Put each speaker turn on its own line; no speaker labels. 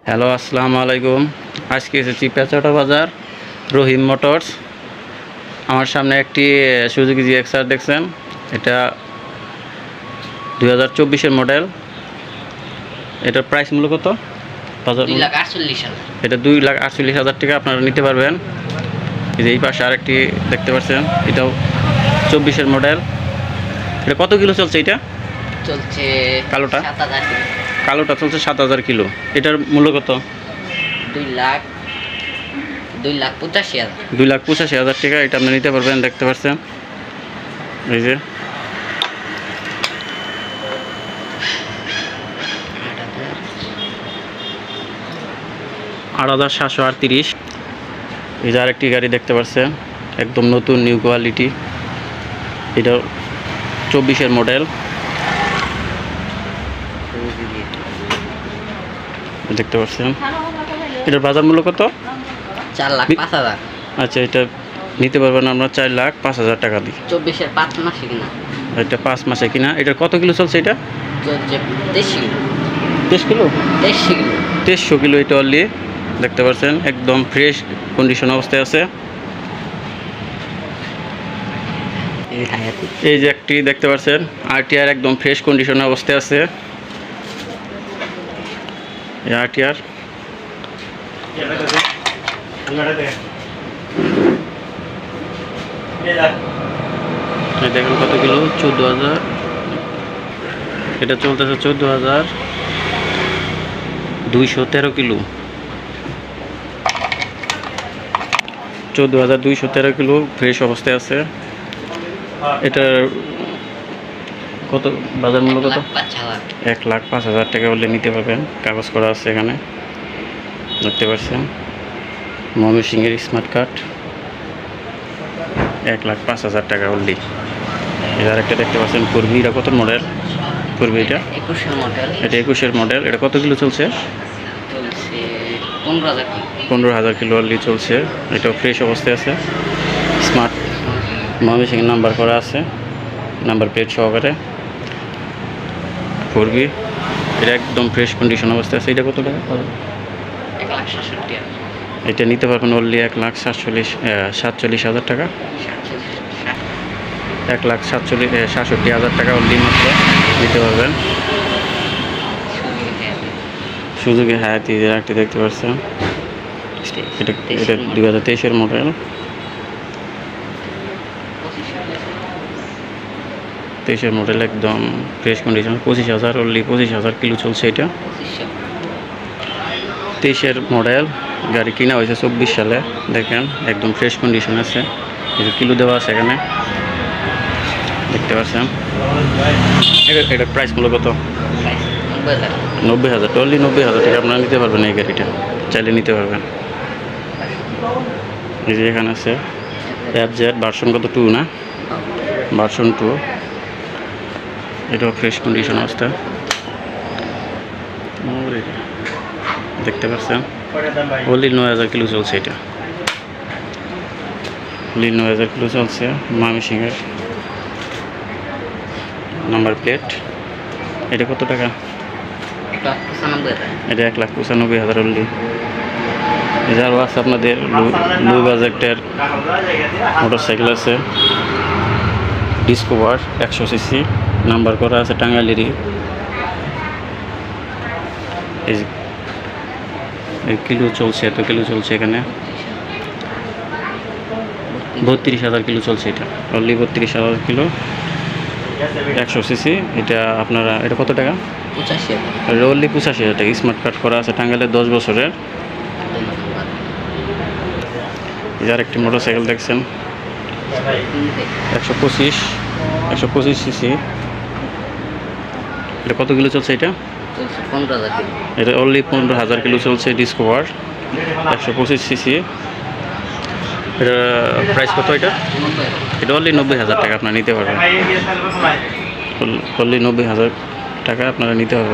Hello, আসসালামু আলাইকুম। আজকে এসেছি পেঁচাটা বাজার রহিম মোটরস। আমার সামনে একটি সুজুকি জিএক্সআর দেখছেন। এটা 2024-এর মডেল। এটার প্রাইস মূল্য কত? বাজার
2,48,000।
এটা 2,48,000 টাকা আপনারা নিতে পারবেন। এই যে এই পাশে আরেকটি দেখতে পাচ্ছেন, এটাও 24-এর মডেল। এটা কত কিলো চলছে? এটা
চলছে
কালোটা
7,000 কিলো।
কালোটা চলছে 7,000 কিলো। এটার মূল্য কত?
2,85,000।
2,85,000 টাকা। এটা আপনি নিতে পারবেন। দেখতে পাচ্ছেন এই যে 8,738। এই যে আরেকটি গাড়ি দেখতে পাচ্ছেন, একদম নতুন নিউ কোয়ালিটি। এটা 24-এর মডেল। দেখতে পাচ্ছেন এটার বাজার মূল্য কত?
4,05,000।
আচ্ছা, এটা নিতে পারবেন আমরা 4,05,000 টাকা দিই।
24-এর 5 মাসে কিনা।
এটা 5 মাসে কিনা। এটার কত কিলো চলছে? এটা
চলছে 23 কিলো।
23 kilo
23 kilo.
2300 কিলো। এটা অনলি দেখতে পাচ্ছেন, একদম ফ্রেশ কন্ডিশন অবস্থায় আছে। এই যে একটি দেখতে পাচ্ছেন আরটিআর, একদম ফ্রেশ কন্ডিশন অবস্থায় আছে। এই আরটিআর দেখুন কত কিলো, 14,000। এটা চলতেছে 14,213 কিলো। 14,213 কিলো ফ্রেশ অবস্থায় আছে। এটার কত বাজার মূল্য কত? 1,05,000 টাকা হলে নিতে পারবেন। কাগজ করা আছে এখানে, দেখতে পাচ্ছেন। ময়মনসিংহের স্মার্ট কার্ড। 1,05,000 টাকা হলি। এটা আরেকটা দেখতে পাচ্ছেন পূর্বী। এটা কত মডেল? পূর্বী এটা
21-এর মডেল।
এটা 21-এর মডেল। এটা কত কিলো চলছে?
চলছে 15,000 কিলো।
15,000 কিলো অনলি চলছে। এটাও ফ্রেশ অবস্থায় আছে। স্মার্ট ময়মনসিংহের নাম্বার করা আছে, নাম্বার প্লেট সহকারে। পূর্বী এটা একদম ফ্রেশ কন্ডিশন অবস্থায় আছে। এটা কত টাকা?
1,67,000।
এটা নিতে পারবেন অনলি 1,47,000 টাকা। 1,67,000 টাকা অনলি মাত্র নিতে পারবেন। সুজুকি হায়াতি একটি দেখতে পাচ্ছেন। এটা 2023-এর মডেল। 23-এর মডেল, একদম ফ্রেশ কন্ডিশন। 25,000 অনলি 25,000 কিলো চলছে। এটা 23-এর মডেল। গাড়ি কিনা হয়েছে 24 সালে। দেখেন একদম ফ্রেশ কন্ডিশন আছে। এই যে কিলো দেওয়া আছে এখানে, দেখতে পাচ্ছেন। এটার প্রাইস মূল্য কত? 90,000। অনলি 90,000 টাকা আপনারা নিতে পারবেন। এই গাড়িটা চাইলে নিতে পারবেন। এই যে এখানে আছে FZ ভার্সন কত 2 না? ভার্সন 2। এটাও ফ্রেশ কন্ডিশন অবস্থা, দেখতে পাচ্ছেন। অনলি 9,000 কিলো চলছে। এটা অনলি 9,000 কিলো চলছে। ময়মনসিংহের নাম্বার প্লেট। এটা কত টাকা? এটা 1,95,000 অনলি। এছাড়াও আছে আপনাদের লো বাজেটের মোটরসাইকেল আছে। ডিসকভার 100 সিসি, নাম্বার করা আছে টাঙ্গাইলেরই। এই কিলো চলছে, এত কিলো চলছে এখানে। 32,000 কিলো চলছে। এটা অনলি 32,000 কিলো, 100 সিসি। এটা আপনারা, এটা কত টাকা?
85,000।
অনলি 85,000 টাকা। স্মার্ট কার্ড করা আছে টাঙ্গাইলের 10 বছরের। যার একটি মোটরসাইকেল দেখছেন 125 সিসি। এটা কত কিলো চলছে? এটা
15,000 কিলো।
এটা অনলি 15,000 কিলো চলছে। Discover 125 CC. এটা প্রাইস কত? এটা অনলি 90,000 টাকা আপনারা নিতে পারবেন। অনলি 90,000 টাকা আপনারা নিতে পারবেন।